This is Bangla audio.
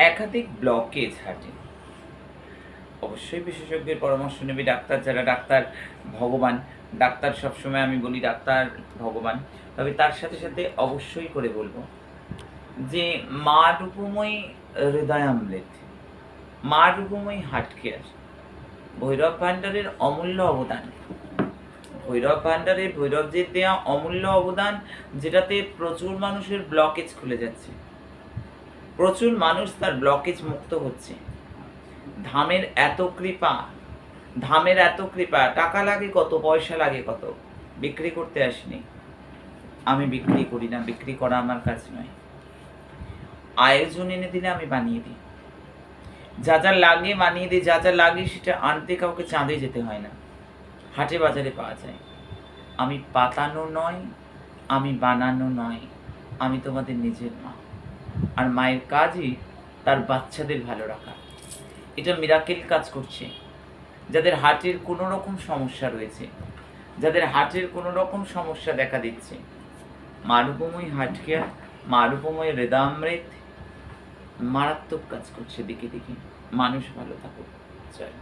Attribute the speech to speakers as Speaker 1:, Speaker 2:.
Speaker 1: একাধিক ব্লকেজ হার্টে, অবশ্যই বিশেষজ্ঞের পরামর্শ নেবে। ডাক্তার যারা, ডাক্তার ভগবান, ডাক্তার সবসময় আমি বলি ডাক্তার ভগবান। তবে তার সাথে সাথে অবশ্যই করে বলবো যে মা রূপময়ী হৃদয়ামৃত, মা রূপময়ী হার্ট কেয়ার, ভৈরব ভান্ডারের অমূল্য অবদান, ভৈরব ভান্ডারের ভৈরবজির দেওয়া অমূল্য অবদান, যেটাতে প্রচুর মানুষের ব্লকেজ খুলে যাচ্ছে, প্রচুর মানুষ তার ব্লকেজ মুক্ত হচ্ছে। ধামের এত কৃপা, ধামের এত কৃপা। টাকা লাগে কত, পয়সা লাগে কত, বিক্রি করতে আসিনি, আমি বিক্রি করি না, বিক্রি করা আমার কাজ নয়। আয়োজন এনে দিলে আমি বানিয়ে দিই, যা যা লাগে বানিয়ে দিই, যা যা লাগে সেটা আনতে কাউকে চাঁদে যেতে হয় না, হাটে বাজারে পাওয়া যায়। আমি পাতানো নয়, আমি বানানো নয়, আমি তোমাদের নিজের মা। আর মায়ের কাজই তার বাচ্চাদের ভালো রাখা। এটা মিরাকেল কাজ করছে। যাদের হার্টের কোনো রকম সমস্যা রয়েছে, যাদের হার্টের কোনো রকম সমস্যা দেখা দিচ্ছে, মা রূপময়ী হার্ট কেয়ার, মা রূপময়ী হৃদয়ামৃত মারাত্মক কাজ করছে দিকে দিকে। মানুষ ভালো থাকুক। জয়।